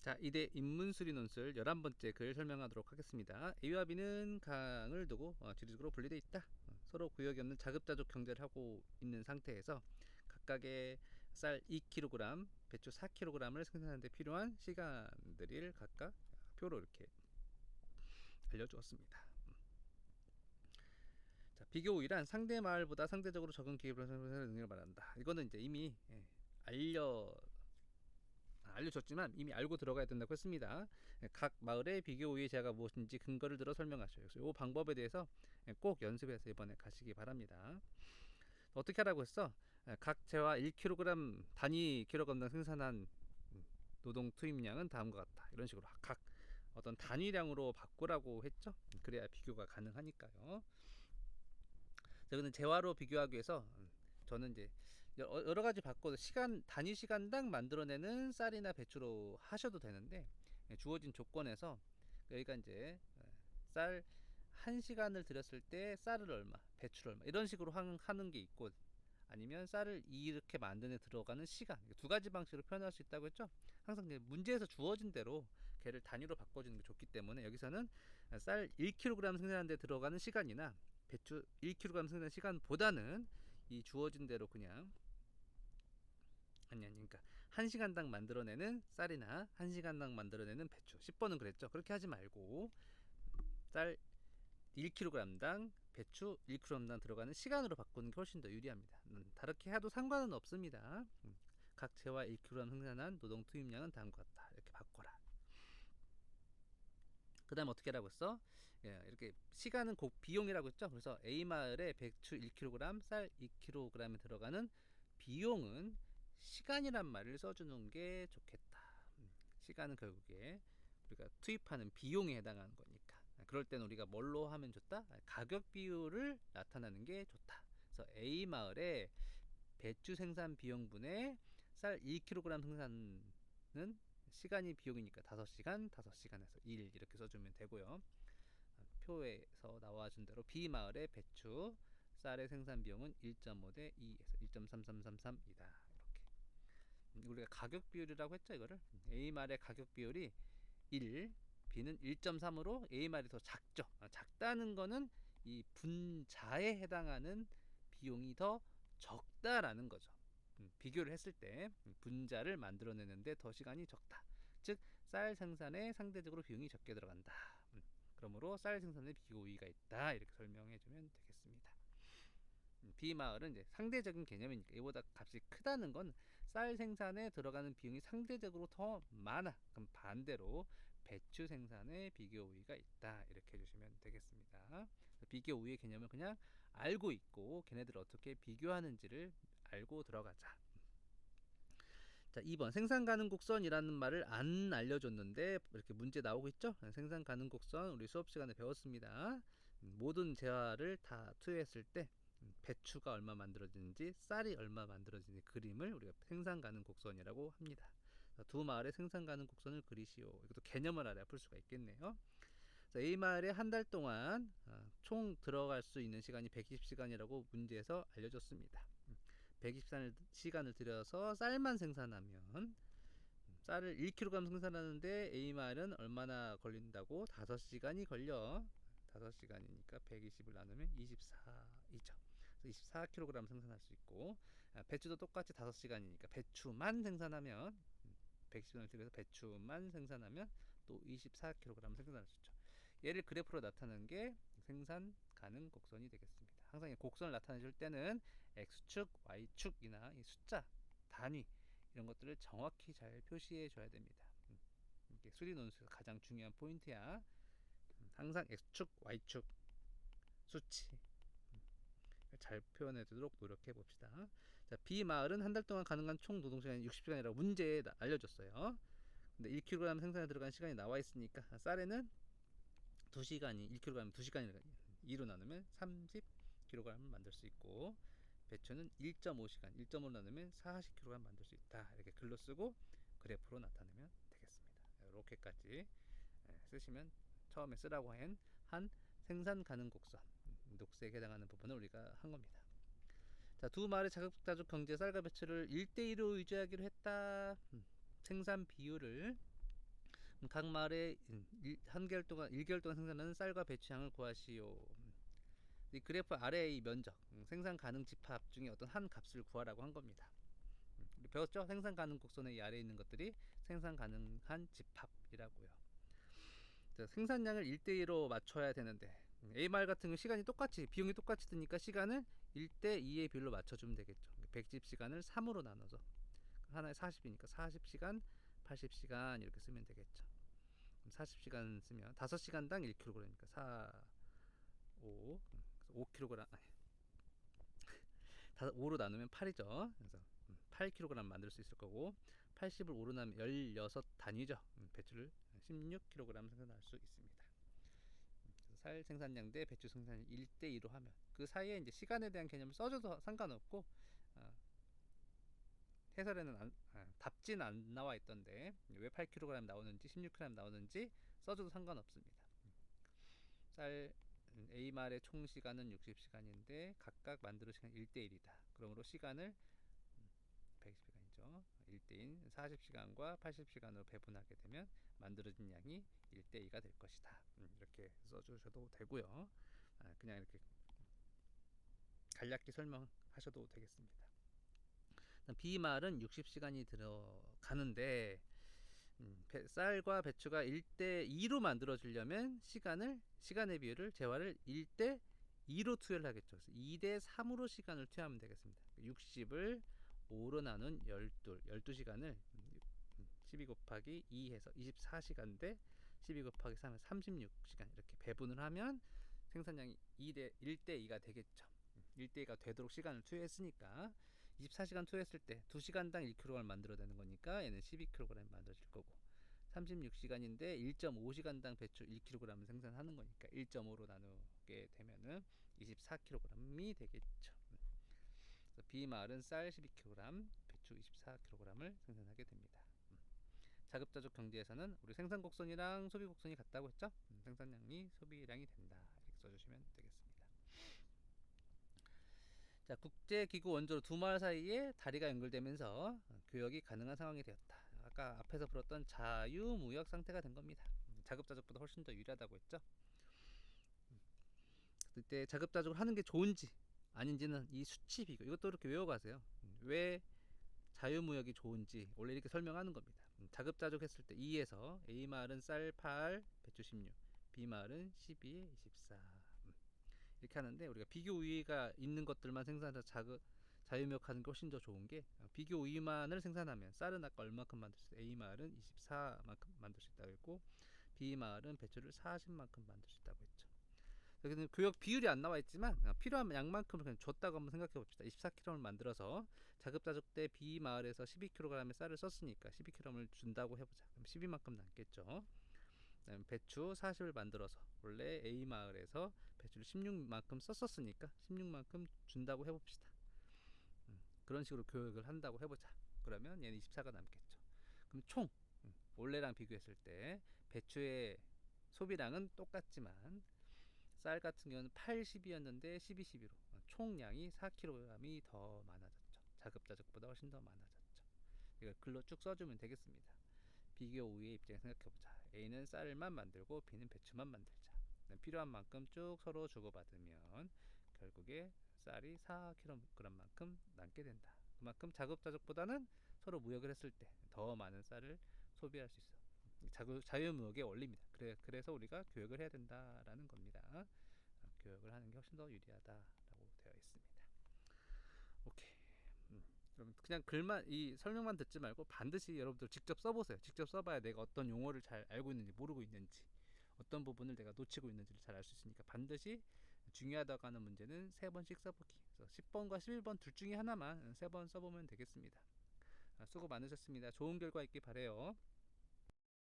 자, 이대 인문수리 논술 11번째 글 설명하도록 하겠습니다. A와 B는 강을 두고 지리적으로 분리되어 있다. 서로 구역이 없는 자급자족 경제를 하고 있는 상태에서 각각의 쌀 2kg, 배추 4kg을 생산하는 데 필요한 시간들을 각각 표로 이렇게 알려주었습니다. 자, 비교 우위란 상대 마을보다 상대적으로 적은 기업을 생산하는 능력을 말한다. 이거는 이제 이미 알려줬지만 이미 알고 들어가야 된다고 했습니다. 각 마을의 비교 우위의 제가 무엇인지 근거를 들어 설명하셔요. 그래서 이 방법에 대해서 꼭 연습해서 이번에 가시기 바랍니다. 어떻게 하라고 했어? 각 재화 1kg 단위 킬로그램당 생산한 노동 투입량은 다음과 같다. 이런 식으로 각 어떤 단위량으로 바꾸라고 했죠. 그래야 비교가 가능하니까요. 자, 근데 재화로 비교하기 위해서 저는 이제 여러 가지 바꿔서 단위 시간당 만들어내는 쌀이나 배추로 하셔도 되는데, 주어진 조건에서 여기가 이제 쌀 1시간을 들였을 때 쌀을 얼마, 배추를 얼마 이런 식으로 하는 게 있고, 아니면 쌀을 이렇게 만드는 데 들어가는 시간, 두 가지 방식으로 표현할 수 있다고 했죠. 항상 문제에서 주어진 대로 걔를 단위로 바꿔주는 게 좋기 때문에 여기서는 쌀 1kg 생산하는 데 들어가는 시간이나 배추 1kg 생산 시간보다는 이 주어진 대로 그냥 그러니까 1시간당 만들어내는 쌀이나 1시간당 만들어내는 배추 10번은 그랬죠. 그렇게 하지 말고 쌀 1kg당 배추 1kg당 들어가는 시간으로 바꾸는 게 훨씬 더 유리합니다. 다르게 해도 상관은 없습니다. 각 재화 1kg 생산한 노동 투입량은 다음과 같다. 이렇게 바꿔라. 그 다음 어떻게 하라고 했어? 이렇게 시간은 곧 비용이라고 했죠. 그래서 A마을에 배추 1kg, 쌀 2kg에 들어가는 비용은 시간이란 말을 써주는 게 좋겠다. 시간은 결국에 우리가 투입하는 비용에 해당하는 거니까. 그럴 때는 우리가 뭘로 하면 좋다? 가격 비율을 나타내는 게 좋다. 그래서 A마을에 배추 생산 비용분의 쌀 1kg 생산은 시간이 비용이니까 5시간, 5시간에서 1 이렇게 써주면 되고요. 표에서 나와준 대로 B마을의 배추 쌀의 생산 비용은 1.5 대 2에서 1.3333이다. 이렇게 우리가 가격 비율이라고 했죠. 이거를 A마을의 가격 비율이 1, B는 1.3으로 A마을이 더 작죠. 작다는 거는 이 분자에 해당하는 비용이 더 적다라는 거죠. 비교를 했을 때 분자를 만들어내는데 더 시간이 적다. 즉 쌀 생산에 상대적으로 비용이 적게 들어간다. 그러므로 쌀 생산에 비교 우위가 있다. 이렇게 설명해 주면 되겠습니다. B마을은 이제 상대적인 개념이니까 이보다 값이 크다는 건 쌀 생산에 들어가는 비용이 상대적으로 더 많아. 그럼 반대로 배추 생산에 비교 우위가 있다. 이렇게 해주시면 되겠습니다. 비교 우위의 개념을 그냥 알고 있고 걔네들 어떻게 비교하는지를 알고 들어가자. 자, 2번 생산 가능 곡선이라는 말을 안 알려줬는데 이렇게 문제 나오고 있죠. 생산 가능 곡선 우리 수업 시간에 배웠습니다. 모든 재화를 다 투여했을 때 배추가 얼마 만들어지는지 쌀이 얼마 만들어지는지 그림을 우리가 생산 가능 곡선이라고 합니다. 두 마을의 생산 가능 곡선을 그리시오. 이것도 개념을 알아야 풀 수가 있겠네요. 자, A마을에 한 달 동안 총 들어갈 수 있는 시간이 120시간이라고 문제에서 알려줬습니다. 120시간을 들여서 쌀만 생산하면 쌀을 1kg 생산하는데 A마을은 얼마나 걸린다고? 5시간이 걸려. 5시간이니까 120을 나누면 24이죠. 24kg 생산할 수 있고, 배추도 똑같이 5시간이니까 배추만 생산하면 110시간을 들여서 배추만 생산하면 또 24kg 생산할 수 있죠. 얘를 그래프로 나타내는 게 생산 가능 곡선이 되겠습니다. 항상 이 곡선을 나타내줄 때는 x축, y축이나 이 숫자, 단위 이런 것들을 정확히 잘 표시해 줘야 됩니다. 이게 수리 논술에서 가장 중요한 포인트야. 항상 x축, y축 수치 잘 표현해 두도록 노력해 봅시다. 자, B마을은 한 달 동안 가능한 총 노동시간이 60시간이라고 문제에 알려줬어요. 근데 1kg 생산에 들어간 시간이 나와 있으니까 쌀에는 2시간이 1kg 2시간이니까 2로 나누면 30kg을 만들 수 있고, 배추는 1.5시간 1.5로 나누면 40kg 만들 수 있다. 이렇게 글로 쓰고 그래프로 나타내면 되겠습니다. 이렇게까지 쓰시면 처음에 쓰라고 한 생산 가능 곡선 녹색에 해당하는 부분을 우리가 한 겁니다. 자, 두 마을의 자급자족 경제 쌀과 배추를 1대1로 유지하기로 했다. 생산 비율을 각 마을에 1개월 동안 생산하는 쌀과 배추 양을 구하시오. 이 그래프 아래의 이 면적, 생산 가능 집합 중에 어떤 한 값을 구하라고 한 겁니다. 우리 배웠죠? 생산 가능 곡선의 이 아래에 있는 것들이 생산 가능한 집합이라고요. 생산량을 1대2로 맞춰야 되는데 A마을 같은 경우 시간이 똑같이 비용이 똑같이 드니까 시간을 1대2의 비율로 맞춰주면 되겠죠. 100집 시간을 3으로 나눠서 하나에 40이니까 40시간 80시간 이렇게 쓰면 되겠죠. 40시간 쓰면 5시간당 1kg이니까 4, 5, 5kg, 5로 나누면 8이죠. 그래서 8kg 만들 수 있을 거고 80을 5로 나누면 16단위죠. 배추를 16kg 생산할 수 있습니다. 쌀 생산량 대 배추 생산량 1대2로 하면 그 사이에 이제 시간에 대한 개념을 써줘도 상관없고 해설에는 답지는 안 나와 있던데 왜 8kg 나오는지 16kg 나오는지 써줘도 상관없습니다. 쌀 A말의 총 시간은 60시간인데 각각 만드는 시간 1대1이다. 그러므로 시간을 120시간이죠. 1대1 40시간과 80시간으로 배분하게 되면 만들어진 양이 1대2가 될 것이다. 이렇게 써주셔도 되고요. 그냥 이렇게 간략히 설명하셔도 되겠습니다. B말은 60시간이 들어가는데 쌀과 배추가 1대2로 만들어지려면 시간의 비율을 재화를 1대2로 투여를 하겠죠. 그래서 2대3으로 시간을 투여하면 되겠습니다. 60을 5로 나눈 12시간을 12 곱하기 2 해서 24시간인데 12 곱하기 3은 36시간 이렇게 배분을 하면 생산량이 1대2가 되겠죠. 1대2가 되도록 시간을 투여했으니까 24시간 투여했을 때 2시간당 1kg을 만들어내는 거니까 얘는 12kg 만들어질 거고 36시간인데 1.5시간당 배추 1kg을 생산하는 거니까 1.5로 나누게 되면은 24kg이 되겠죠. 그래서 B마을은 쌀 12kg, 배추 24kg을 생산하게 됩니다. 자급자족 경제에서는 우리 생산 곡선이랑 소비 곡선이 같다고 했죠? 생산량이 소비량이 된다. 이렇게 써주시면 되겠습니다. 자, 국제기구 원조로 두 마을 사이에 다리가 연결되면서 교역이 가능한 상황이 되었다. 아까 앞에서 풀었던 자유무역 상태가 된 겁니다. 자급자족보다 훨씬 더 유리하다고 했죠. 그때 자급자족을 하는 게 좋은지 아닌지는 이 수치 비교 이것도 이렇게 외워가세요. 왜 자유무역이 좋은지 원래 이렇게 설명하는 겁니다. 자급자족 했을 때 2에서 A마을은 쌀 8, 배추 16, B마을은 12, 24 이렇게 하는데 우리가 비교 우위가 있는 것들만 생산해서 자유무역하는 게 훨씬 더 좋은 게 비교 우위만을 생산하면 쌀은 아까 얼마큼 만들 수 있어요? A마을은 24만큼 만들 수 있다고 했고 B마을은 배추를 40만큼 만들 수 있다고 했죠. 여기는 교역 비율이 안 나와 있지만 필요한 양만큼을 그냥 줬다고 한번 생각해 봅시다. 24kg를 만들어서 자급자족 때 B마을에서 12kg의 쌀을 썼으니까 12kg을 준다고 해보자. 그럼 12만큼 남겠죠. 그다음에 배추 40을 만들어서 원래 A마을에서 배추를 16만큼 썼었으니까 16만큼 준다고 해봅시다. 그런 식으로 교역을 한다고 해보자. 그러면 얘는 24가 남겠죠. 그럼 총 원래랑 비교했을 때 배추의 소비량은 똑같지만 쌀 같은 경우는 80이었는데 12, 12로 총량이 4kg이 더 많아졌죠. 자급자족보다 훨씬 더 많아졌죠. 이걸 글로 쭉 써주면 되겠습니다. 비교 우위의 입장에 생각해보자. A는 쌀만 만들고 B는 배추만 만들자. 필요한 만큼 쭉 서로 주고받으면 결국에 쌀이 4kg만큼 남게 된다. 그만큼 자급자족보다는 서로 무역을 했을 때 더 많은 쌀을 소비할 수 있어. 자유무역의 원리입니다. 그래서 우리가 교역을 해야 된다라는 겁니다. 교역을 하는 게 훨씬 더 유리하다라고 되어 있습니다. 오케이. 그럼 그냥 글만 이 설명만 듣지 말고 반드시 여러분들 직접 써보세요. 직접 써봐야 내가 어떤 용어를 잘 알고 있는지 모르고 있는지 어떤 부분을 내가 놓치고 있는지를 잘 알 수 있으니까 반드시 중요하다고 하는 문제는 3번씩 써보기. 그래서 10번과 11번 둘 중에 하나만 3번 써보면 되겠습니다. 수고 많으셨습니다. 좋은 결과 있길 바래요.